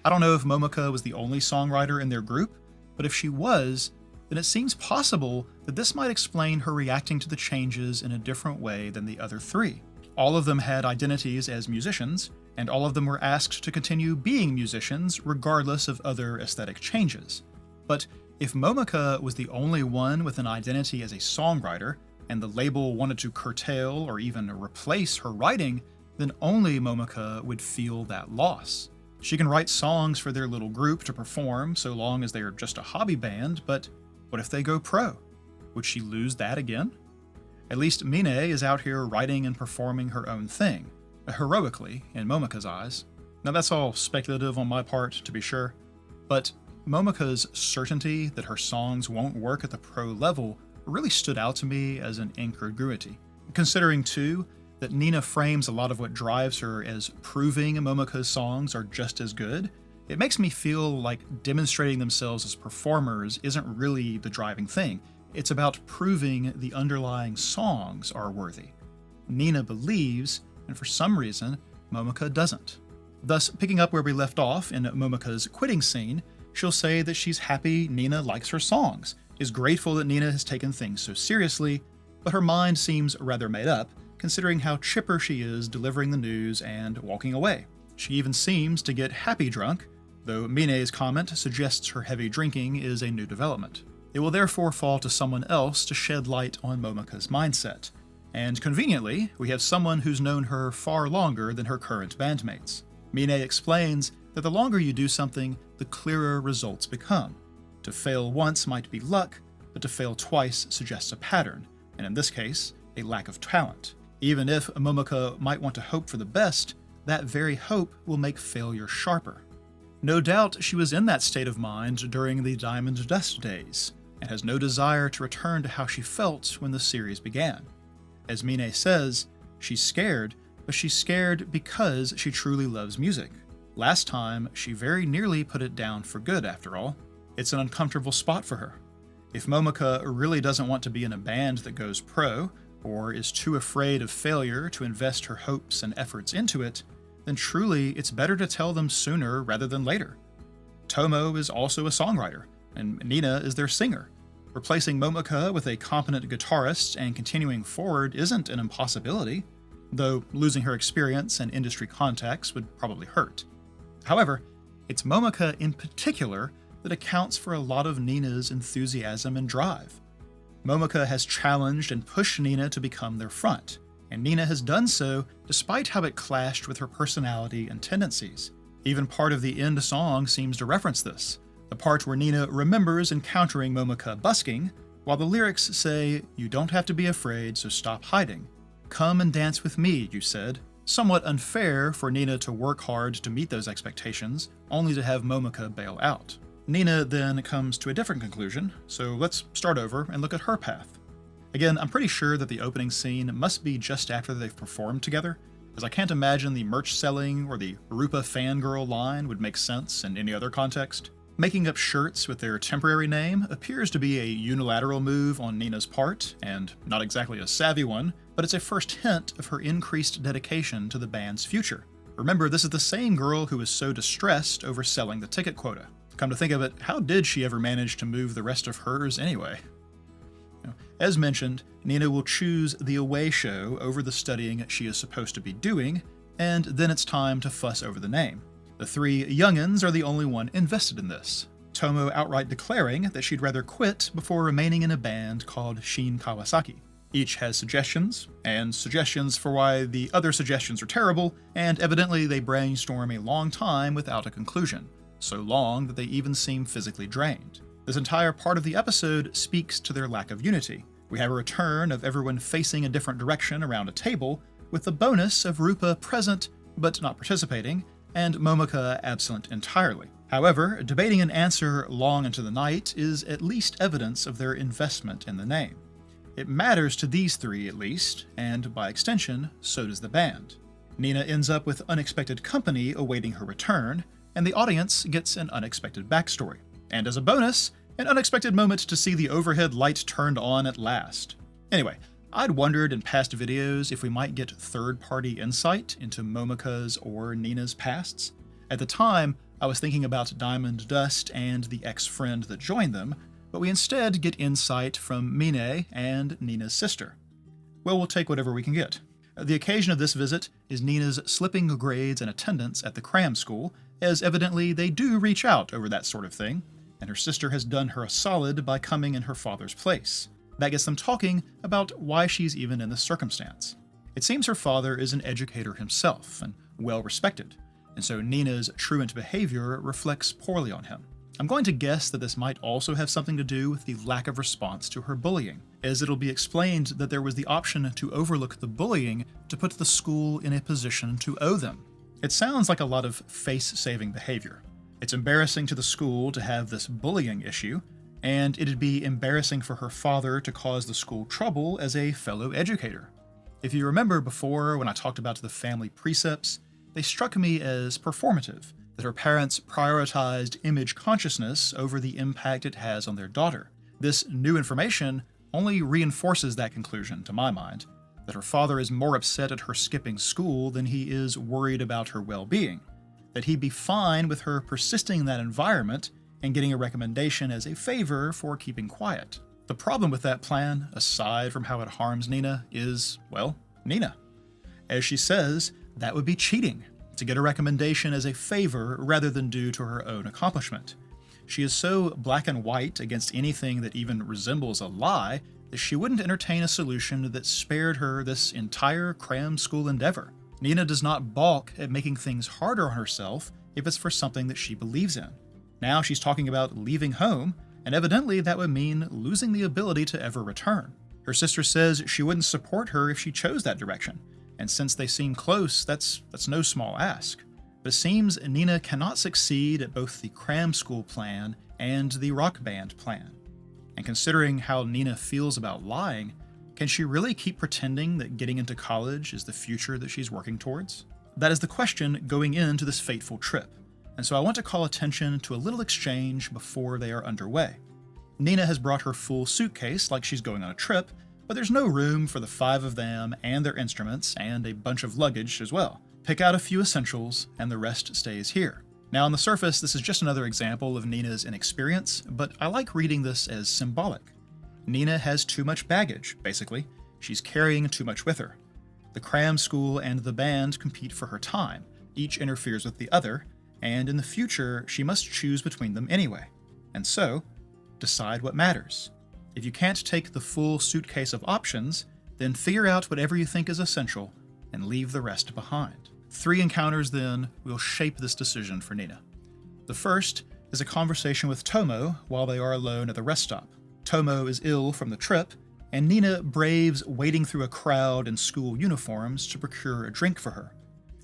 I don't know if Momoko was the only songwriter in their group, but if she was, then it seems possible that this might explain her reacting to the changes in a different way than the other three. All of them had identities as musicians, and all of them were asked to continue being musicians regardless of other aesthetic changes. But if Momoko was the only one with an identity as a songwriter, and the label wanted to curtail or even replace her writing, then only Momoko would feel that loss. She can write songs for their little group to perform so long as they are just a hobby band, but what if they go pro? Would she lose that again? At least Mine is out here writing and performing her own thing, heroically in Momoko's eyes. Now that's all speculative on my part, to be sure, but Momoko's certainty that her songs won't work at the pro level really stood out to me as an incongruity. Considering, too, that Nina frames a lot of what drives her as proving Momoko's songs are just as good, it makes me feel like demonstrating themselves as performers isn't really the driving thing. It's about proving the underlying songs are worthy. Nina believes, and for some reason, Momoko doesn't. Thus, picking up where we left off in Momoko's quitting scene, she'll say that she's happy Nina likes her songs, is grateful that Nina has taken things so seriously, but her mind seems rather made up, considering how chipper she is delivering the news and walking away. She even seems to get happy drunk, though Mine's comment suggests her heavy drinking is a new development. It will therefore fall to someone else to shed light on Momoko's mindset, and conveniently, we have someone who's known her far longer than her current bandmates. Mine explains that the longer you do something, the clearer results become. To fail once might be luck, but to fail twice suggests a pattern, and in this case, a lack of talent. Even if Momoko might want to hope for the best, that very hope will make failure sharper. No doubt she was in that state of mind during the Diamond Dust days, and has no desire to return to how she felt when the series began. As Mine says, she's scared, but she's scared because she truly loves music. Last time, she very nearly put it down for good, after all. It's an uncomfortable spot for her. If Momoko really doesn't want to be in a band that goes pro, or is too afraid of failure to invest her hopes and efforts into it, then truly it's better to tell them sooner rather than later. Tomo is also a songwriter, and Nina is their singer. Replacing Momoko with a competent guitarist and continuing forward isn't an impossibility, though losing her experience and industry contacts would probably hurt. However, it's Momoko in particular that accounts for a lot of Nina's enthusiasm and drive. Momoko has challenged and pushed Nina to become their front, and Nina has done so despite how it clashed with her personality and tendencies. Even part of the end song seems to reference this, the part where Nina remembers encountering Momika busking, while the lyrics say, "You don't have to be afraid, so stop hiding. Come and dance with me," you said. Somewhat unfair for Nina to work hard to meet those expectations, only to have Momika bail out. Nina then comes to a different conclusion, so let's start over and look at her path. Again, I'm pretty sure that the opening scene must be just after they've performed together, as I can't imagine the merch selling or the Rupa fangirl line would make sense in any other context. Making up shirts with their temporary name appears to be a unilateral move on Nina's part, and not exactly a savvy one, but it's a first hint of her increased dedication to the band's future. Remember, this is the same girl who was so distressed over selling the ticket quota. Come to think of it, how did she ever manage to move the rest of hers anyway? As mentioned, Nina will choose the away show over the studying she is supposed to be doing, and then it's time to fuss over the name. The three youngins are the only one invested in this, Tomo outright declaring that she'd rather quit before remaining in a band called Shin Kawasaki. Each has suggestions, and suggestions for why the other suggestions are terrible, and evidently they brainstorm a long time without a conclusion, so long that they even seem physically drained. This entire part of the episode speaks to their lack of unity. We have a return of everyone facing a different direction around a table, with the bonus of Rupa present but not participating, and Momika absent entirely. However, debating an answer long into the night is at least evidence of their investment in the name. It matters to these three at least, and by extension, so does the band. Nina ends up with unexpected company awaiting her return, and the audience gets an unexpected backstory. And as a bonus, an unexpected moment to see the overhead light turned on at last. Anyway, I'd wondered in past videos if we might get third-party insight into Momika's or Nina's pasts. At the time, I was thinking about Diamond Dust and the ex-friend that joined them, but we instead get insight from Mine and Nina's sister. Well, we'll take whatever we can get. The occasion of this visit is Nina's slipping grades and attendance at the cram school, as evidently they do reach out over that sort of thing, and her sister has done her a solid by coming in her father's place. That gets them talking about why she's even in this circumstance. It seems her father is an educator himself, and well respected, and so Nina's truant behavior reflects poorly on him. I'm going to guess that this might also have something to do with the lack of response to her bullying, as it'll be explained that there was the option to overlook the bullying to put the school in a position to owe them. It sounds like a lot of face-saving behavior. It's embarrassing to the school to have this bullying issue, and it'd be embarrassing for her father to cause the school trouble as a fellow educator. If you remember before when I talked about the family precepts, they struck me as performative, that her parents prioritized image consciousness over the impact it has on their daughter. This new information only reinforces that conclusion, to my mind, that her father is more upset at her skipping school than he is worried about her well-being, that he'd be fine with her persisting in that environment and getting a recommendation as a favor for keeping quiet. The problem with that plan, aside from how it harms Nina, is, well, Nina. As she says, that would be cheating, to get a recommendation as a favor rather than due to her own accomplishment. She is so black and white against anything that even resembles a lie that she wouldn't entertain a solution that spared her this entire cram school endeavor. Nina does not balk at making things harder on herself if it's for something that she believes in. Now she's talking about leaving home, and evidently that would mean losing the ability to ever return. Her sister says she wouldn't support her if she chose that direction, and since they seem close, that's no small ask. But it seems Nina cannot succeed at both the cram school plan and the rock band plan. And considering how Nina feels about lying, can she really keep pretending that getting into college is the future that she's working towards? That is the question going into this fateful trip, and so I want to call attention to a little exchange before they are underway. Nina has brought her full suitcase like she's going on a trip, but there's no room for the 5 of them and their instruments and a bunch of luggage as well. Pick out a few essentials, and the rest stays here. Now, on the surface, this is just another example of Nina's inexperience, but I like reading this as symbolic. Nina has too much baggage, basically. She's carrying too much with her. The cram school and the band compete for her time. Each interferes with the other, and in the future, she must choose between them anyway. And so, decide what matters. If you can't take the full suitcase of options, then figure out whatever you think is essential and leave the rest behind. 3 encounters, then, will shape this decision for Nina. The first is a conversation with Tomo while they are alone at the rest stop. Tomo is ill from the trip, and Nina braves wading through a crowd in school uniforms to procure a drink for her.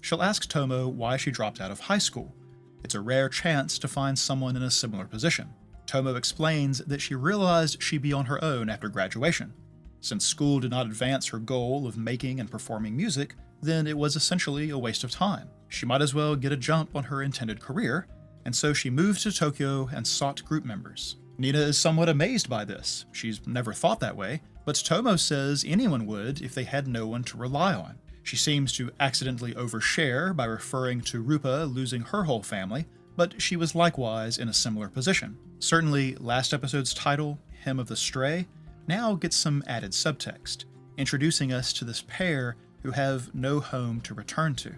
She'll ask Tomo why she dropped out of high school. It's a rare chance to find someone in a similar position. Tomo explains that she realized she'd be on her own after graduation. Since school did not advance her goal of making and performing music, then it was essentially a waste of time. She might as well get a jump on her intended career, and so she moved to Tokyo and sought group members. Nina is somewhat amazed by this. She's never thought that way, but Tomo says anyone would if they had no one to rely on. She seems to accidentally overshare by referring to Rupa losing her whole family, but she was likewise in a similar position. Certainly, last episode's title, Hymn of the Stray, now gets some added subtext, introducing us to this pair who have no home to return to.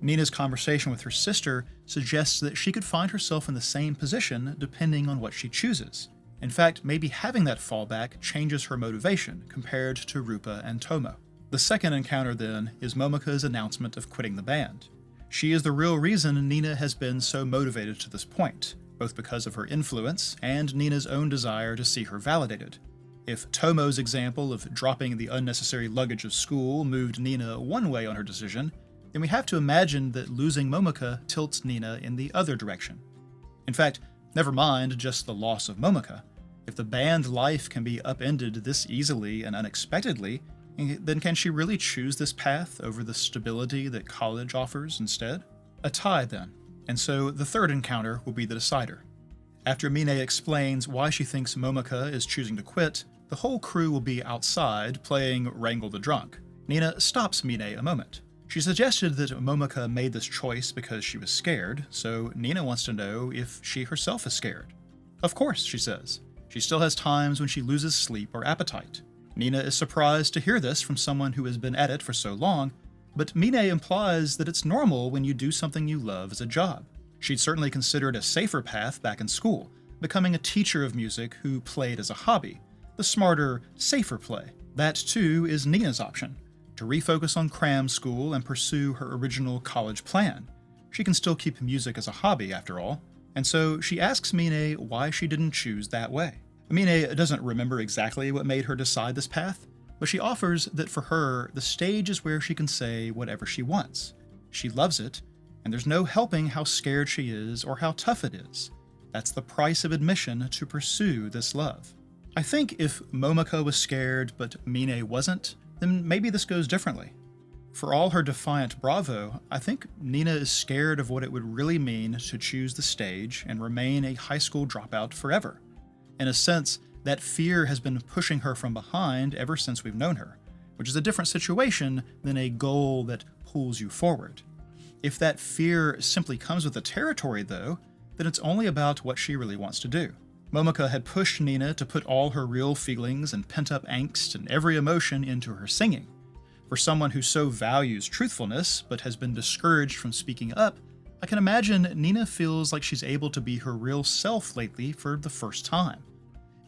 Nina's conversation with her sister suggests that she could find herself in the same position depending on what she chooses. In fact, maybe having that fallback changes her motivation compared to Rupa and Tomo. The second encounter, then, is Momoka's announcement of quitting the band. She is the real reason Nina has been so motivated to this point, both because of her influence and Nina's own desire to see her validated. If Tomo's example of dropping the unnecessary luggage of school moved Nina one way on her decision, then we have to imagine that losing Momoka tilts Nina in the other direction. In fact, never mind just the loss of Momoka. If the band life can be upended this easily and unexpectedly, then can she really choose this path over the stability that college offers instead? A tie, then. And so the third encounter will be the decider. After Mine explains why she thinks Momoka is choosing to quit, the whole crew will be outside playing Wrangle the Drunk. Nina stops Mine a moment. She suggested that Momoka made this choice because she was scared, so Nina wants to know if she herself is scared. Of course, she says. She still has times when she loses sleep or appetite. Nina is surprised to hear this from someone who has been at it for so long, but Mine implies that it's normal when you do something you love as a job. She'd certainly considered a safer path back in school, becoming a teacher of music who played as a hobby. The smarter, safer play. That, too, is Nina's option, to refocus on cram school and pursue her original college plan. She can still keep music as a hobby, after all, and so she asks Mine why she didn't choose that way. Mine doesn't remember exactly what made her decide this path, but she offers that for her, the stage is where she can say whatever she wants. She loves it, and there's no helping how scared she is or how tough it is. That's the price of admission to pursue this love. I think if Momoka was scared but Mine wasn't, then maybe this goes differently. For all her defiant bravo, I think Nina is scared of what it would really mean to choose the stage and remain a high school dropout forever. In a sense, that fear has been pushing her from behind ever since we've known her, which is a different situation than a goal that pulls you forward. If that fear simply comes with the territory, though, then it's only about what she really wants to do. Momoka had pushed Nina to put all her real feelings and pent-up angst and every emotion into her singing. For someone who so values truthfulness but has been discouraged from speaking up, I can imagine Nina feels like she's able to be her real self lately for the first time.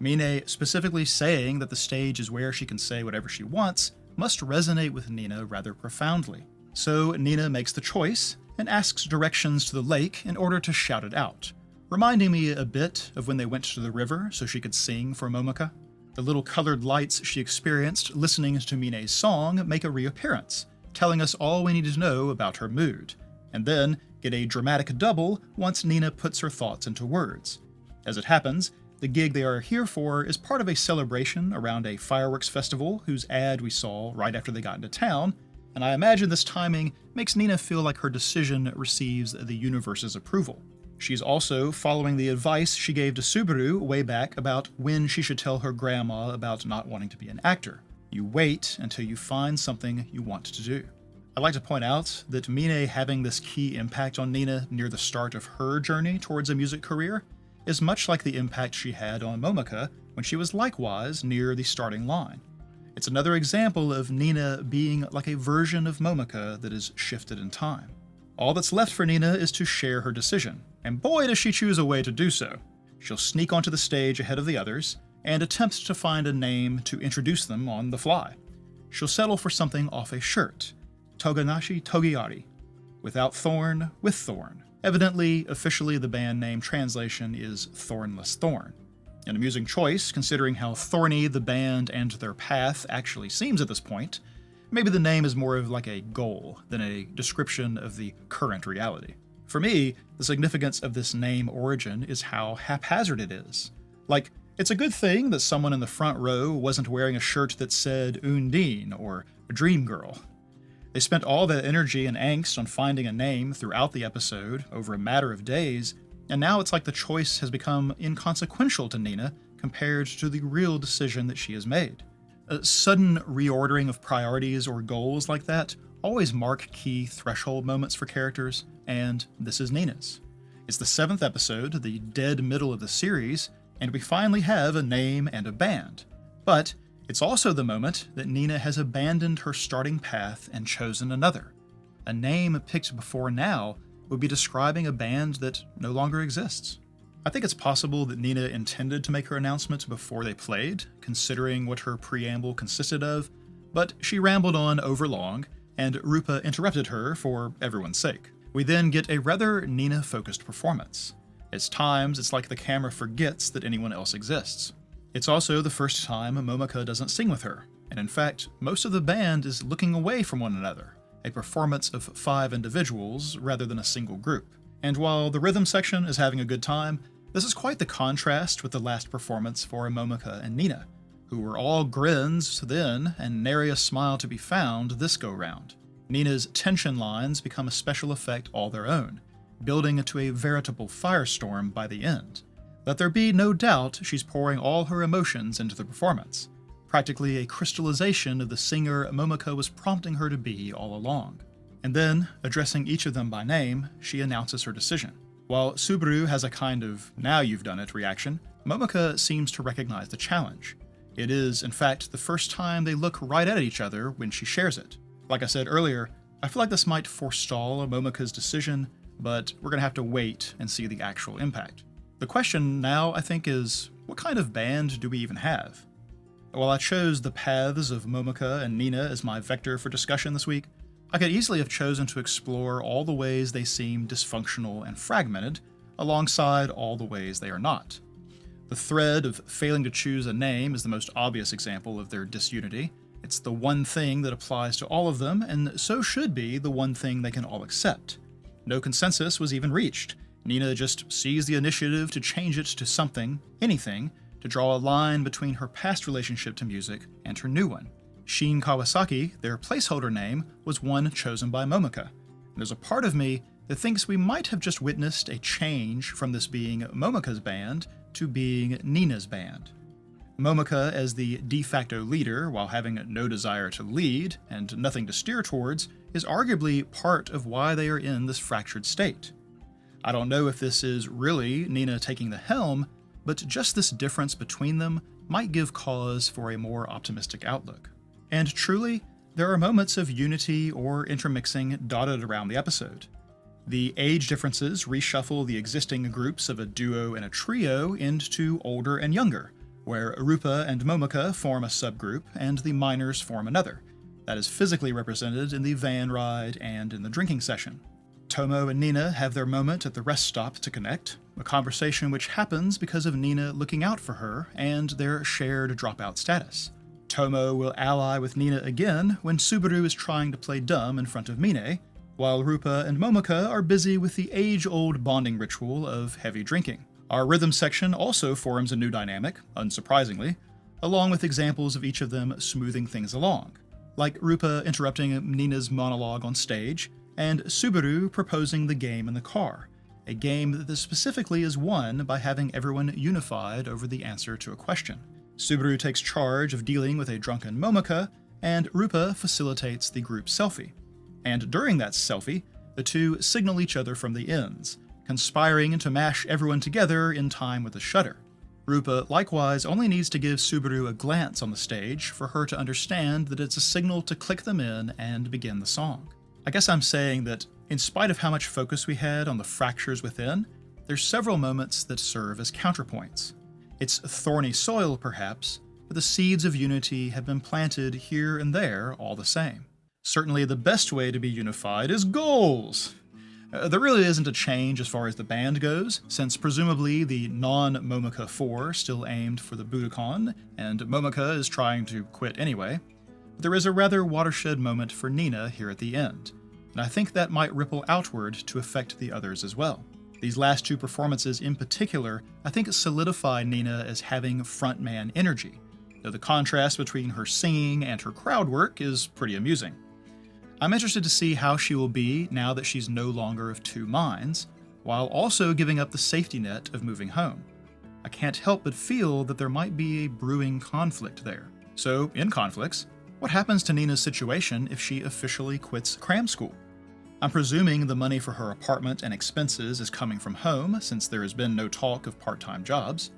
Mine specifically saying that the stage is where she can say whatever she wants must resonate with Nina rather profoundly. So Nina makes the choice and asks directions to the lake in order to shout it out, reminding me a bit of when they went to the river so she could sing for Momoka. The little colored lights she experienced listening to Mine's song make a reappearance, telling us all we need to know about her mood, and then get a dramatic double once Nina puts her thoughts into words. As it happens, the gig they are here for is part of a celebration around a fireworks festival whose ad we saw right after they got into town, and I imagine this timing makes Nina feel like her decision receives the universe's approval. She's also following the advice she gave to Subaru way back about when she should tell her grandma about not wanting to be an actor. You wait until you find something you want to do. I'd like to point out that Mine having this key impact on Nina near the start of her journey towards a music career is much like the impact she had on Momoka when she was likewise near the starting line. It's another example of Nina being like a version of Momoka that is shifted in time. All that's left for Nina is to share her decision, and boy does she choose a way to do so. She'll sneak onto the stage ahead of the others and attempt to find a name to introduce them on the fly. She'll settle for something off a shirt, Toganashi Togiari, Without thorn, with thorn. Evidently, officially the band name translation is Thornless Thorn. An amusing choice, considering how thorny the band and their path actually seems at this point. Maybe the name is more of like a goal than a description of the current reality. For me, the significance of this name origin is how haphazard it is. Like, it's a good thing that someone in the front row wasn't wearing a shirt that said Undine or Dream Girl. They spent all that energy and angst on finding a name throughout the episode over a matter of days, and now it's like the choice has become inconsequential to Nina compared to the real decision that she has made. A sudden reordering of priorities or goals like that always mark key threshold moments for characters, and this is Nina's. It's the 7th episode, the dead middle of the series, and we finally have a name and a band. But it's also the moment that Nina has abandoned her starting path and chosen another. A name picked before now would be describing a band that no longer exists. I think it's possible that Nina intended to make her announcement before they played, considering what her preamble consisted of, but she rambled on overlong, and Rupa interrupted her for everyone's sake. We then get a rather Nina-focused performance. At times, it's like the camera forgets that anyone else exists. It's also the first time Momoko doesn't sing with her, and in fact, most of the band is looking away from one another, a performance of 5 individuals rather than a single group. And while the rhythm section is having a good time, this is quite the contrast with the last performance for Momoko and Nina, who were all grins then and nary a smile to be found this go-round. Nina's tension lines become a special effect all their own, building into a veritable firestorm by the end. Let there be no doubt she's pouring all her emotions into the performance, practically a crystallization of the singer Momoko was prompting her to be all along. And then, addressing each of them by name, she announces her decision. While Subaru has a kind of "now you've done it" reaction, Momoko seems to recognize the challenge. It is, in fact, the first time they look right at each other when she shares it. Like I said earlier, I feel like this might forestall Momoko's decision, but we're going to have to wait and see the actual impact. The question now, I think, is what kind of band do we even have? While I chose the paths of Momoko and Nina as my vector for discussion this week, I could easily have chosen to explore all the ways they seem dysfunctional and fragmented, alongside all the ways they are not. The thread of failing to choose a name is the most obvious example of their disunity. It's the one thing that applies to all of them, and so should be the one thing they can all accept. No consensus was even reached. Nina just seized the initiative to change it to something, anything, to draw a line between her past relationship to music and her new one. Shin Kawasaki, their placeholder name, was one chosen by Momoko. And there's a part of me that thinks we might have just witnessed a change from this being Momoko's band to being Nina's band. Momoko, as the de facto leader, while having no desire to lead and nothing to steer towards, is arguably part of why they are in this fractured state. I don't know if this is really Nina taking the helm, but just this difference between them might give cause for a more optimistic outlook. And truly, there are moments of unity or intermixing dotted around the episode. The age differences reshuffle the existing groups of a duo and a trio into older and younger, where Rupa and Momoko form a subgroup and the minors form another. That is physically represented in the van ride and in the drinking session. Tomo and Nina have their moment at the rest stop to connect, a conversation which happens because of Nina looking out for her and their shared dropout status. Tomo will ally with Nina again when Subaru is trying to play dumb in front of Mine, while Rupa and Momoko are busy with the age-old bonding ritual of heavy drinking. Our rhythm section also forms a new dynamic, unsurprisingly, along with examples of each of them smoothing things along, like Rupa interrupting Nina's monologue on stage, and Subaru proposing the game in the car, a game that specifically is won by having everyone unified over the answer to a question. Subaru takes charge of dealing with a drunken Momoko, and Rupa facilitates the group selfie. And during that selfie, the two signal each other from the ends, conspiring to mash everyone together in time with the shutter. Rupa likewise only needs to give Subaru a glance on the stage for her to understand that it's a signal to click them in and begin the song. I guess I'm saying that, in spite of how much focus we had on the fractures within, there's several moments that serve as counterpoints. It's thorny soil, perhaps, but the seeds of unity have been planted here and there all the same. Certainly the best way to be unified is goals. There really isn't a change as far as the band goes, since presumably the non-Momika 4 still aimed for the Budokan, and Momika is trying to quit anyway. But there is a rather watershed moment for Nina here at the end, and I think that might ripple outward to affect the others as well. These last two performances in particular, I think solidify Nina as having frontman energy, though the contrast between her singing and her crowd work is pretty amusing. I'm interested to see how she will be now that she's no longer of two minds, while also giving up the safety net of moving home. I can't help but feel that there might be a brewing conflict there. So, in conflicts, what happens to Nina's situation if she officially quits cram school? I'm presuming the money for her apartment and expenses is coming from home, since there has been no talk of part-time jobs.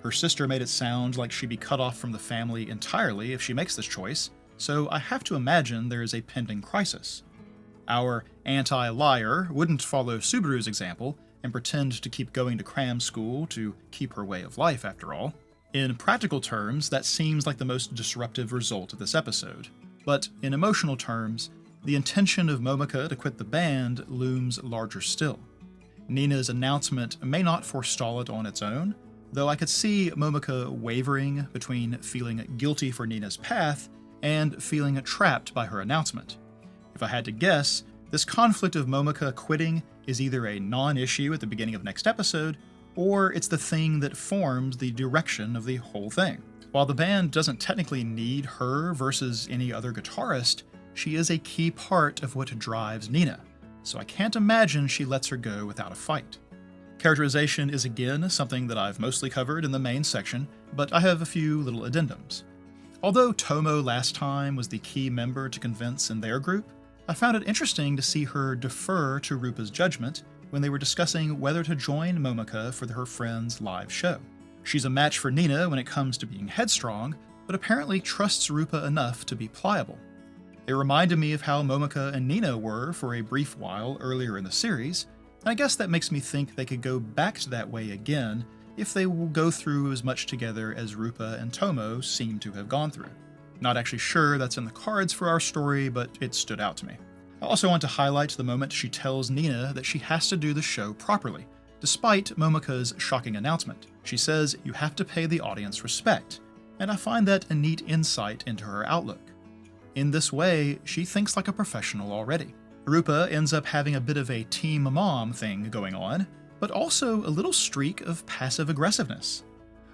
Her sister made it sound like she'd be cut off from the family entirely if she makes this choice, so I have to imagine there is a pending crisis. Our anti-liar wouldn't follow Subaru's example and pretend to keep going to cram school to keep her way of life, after all. In practical terms, that seems like the most disruptive result of this episode. But in emotional terms, the intention of Momika to quit the band looms larger still. Nina's announcement may not forestall it on its own, though I could see Momika wavering between feeling guilty for Nina's path and feeling trapped by her announcement. If I had to guess, this conflict of Momika quitting is either a non-issue at the beginning of next episode, or it's the thing that forms the direction of the whole thing. While the band doesn't technically need her versus any other guitarist, she is a key part of what drives Nina, so I can't imagine she lets her go without a fight. Characterization is again something that I've mostly covered in the main section, but I have a few little addendums. Although Tomo last time was the key member to convince in their group, I found it interesting to see her defer to Rupa's judgment when they were discussing whether to join Momika for her friend's live show. She's a match for Nina when it comes to being headstrong, but apparently trusts Rupa enough to be pliable. It reminded me of how Momika and Nina were for a brief while earlier in the series, and I guess that makes me think they could go back to that way again if they will go through as much together as Rupa and Tomo seem to have gone through. Not actually sure that's in the cards for our story, but it stood out to me. I also want to highlight the moment she tells Nina that she has to do the show properly, despite Momika's shocking announcement. She says you have to pay the audience respect, and I find that a neat insight into her outlook. In this way, she thinks like a professional already. Rupa ends up having a bit of a team mom thing going on, but also a little streak of passive aggressiveness.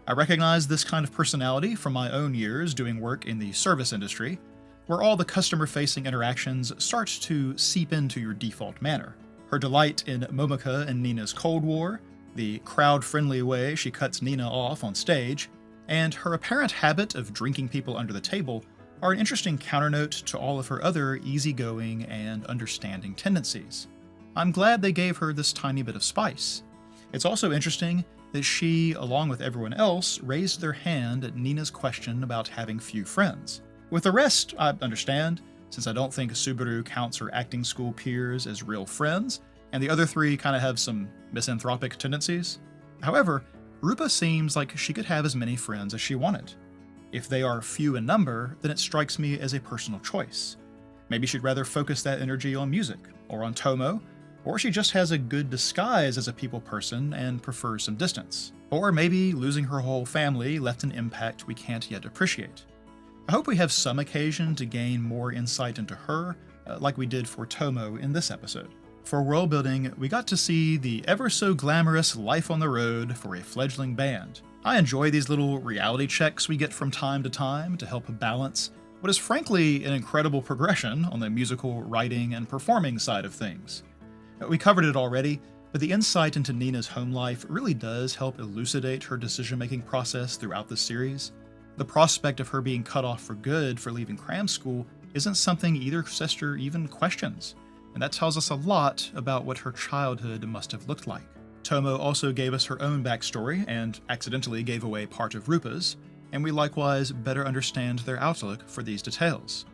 I recognize this kind of personality from my own years doing work in the service industry, where all the customer-facing interactions start to seep into your default manner. Her delight in Momika and Nina's Cold War, the crowd-friendly way she cuts Nina off on stage, and her apparent habit of drinking people under the table are an interesting counternote to all of her other easygoing and understanding tendencies. I'm glad they gave her this tiny bit of spice. It's also interesting that she, along with everyone else, raised their hand at Nina's question about having few friends. With the rest, I understand, since I don't think Subaru counts her acting school peers as real friends, and the other three kind of have some misanthropic tendencies. However, Rupa seems like she could have as many friends as she wanted. If they are few in number, then it strikes me as a personal choice. Maybe she'd rather focus that energy on music, or on Tomo, or she just has a good disguise as a people person and prefers some distance. Or maybe losing her whole family left an impact we can't yet appreciate. I hope we have some occasion to gain more insight into her, like we did for Tomo in this episode. For world building, we got to see the ever so glamorous life on the road for a fledgling band. I enjoy these little reality checks we get from time to time to help balance what is frankly an incredible progression on the musical writing and performing side of things. We covered it already, but the insight into Nina's home life really does help elucidate her decision-making process throughout the series. The prospect of her being cut off for good for leaving cram school isn't something either sister even questions, and that tells us a lot about what her childhood must have looked like. Tomo also gave us her own backstory and accidentally gave away part of Rupa's, and we likewise better understand their outlook for these details.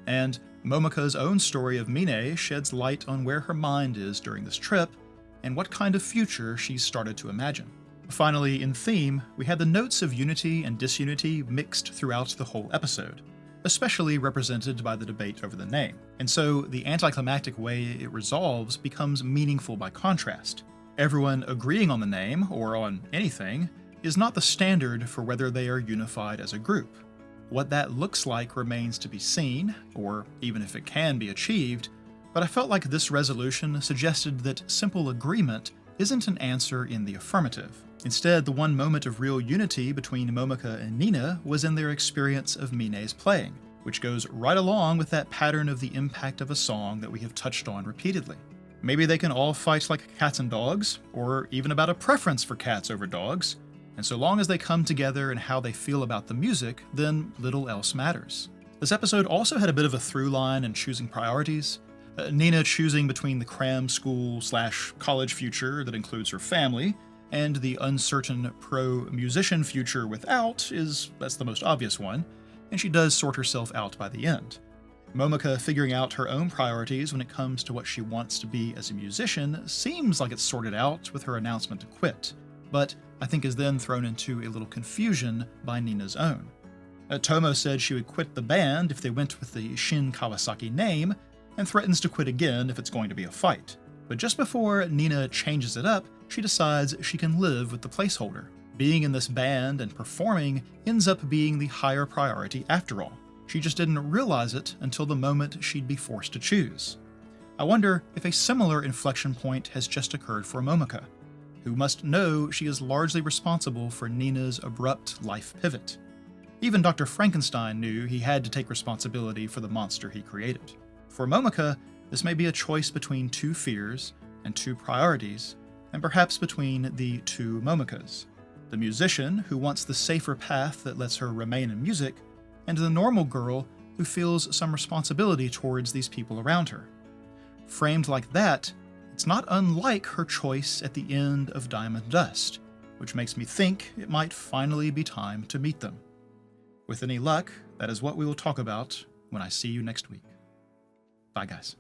And Momika's own story of Mine sheds light on where her mind is during this trip and what kind of future she's started to imagine. Finally, in theme, we had the notes of unity and disunity mixed throughout the whole episode, especially represented by the debate over the name. And so the anticlimactic way it resolves becomes meaningful by contrast. Everyone agreeing on the name, or on anything, is not the standard for whether they are unified as a group. What that looks like remains to be seen, or even if it can be achieved, but I felt like this resolution suggested that simple agreement isn't an answer in the affirmative. Instead, the one moment of real unity between Momika and Nina was in their experience of Mine's playing, which goes right along with that pattern of the impact of a song that we have touched on repeatedly. Maybe they can all fight like cats and dogs, or even about a preference for cats over dogs, and so long as they come together in how they feel about the music, then little else matters. This episode also had a bit of a through line in choosing priorities. Nina choosing between the cram school/college future that includes her family and the uncertain pro-musician future without that's the most obvious one, and she does sort herself out by the end. Momika figuring out her own priorities when it comes to what she wants to be as a musician seems like it's sorted out with her announcement to quit, but I think is then thrown into a little confusion by Nina's own. Tomo said she would quit the band if they went with the Shin Kawasaki name, and threatens to quit again if it's going to be a fight. But just before Nina changes it up, she decides she can live with the placeholder. Being in this band and performing ends up being the higher priority after all. She just didn't realize it until the moment she'd be forced to choose. I wonder if a similar inflection point has just occurred for Momika, who must know she is largely responsible for Nina's abrupt life pivot. Even Dr. Frankenstein knew he had to take responsibility for the monster he created. For Momika, this may be a choice between two fears and two priorities, and perhaps between the two Momikas. The musician who wants the safer path that lets her remain in music, and the normal girl who feels some responsibility towards these people around her. Framed like that, it's not unlike her choice at the end of Diamond Dust, which makes me think it might finally be time to meet them. With any luck, that is what we will talk about when I see you next week. Bye, guys.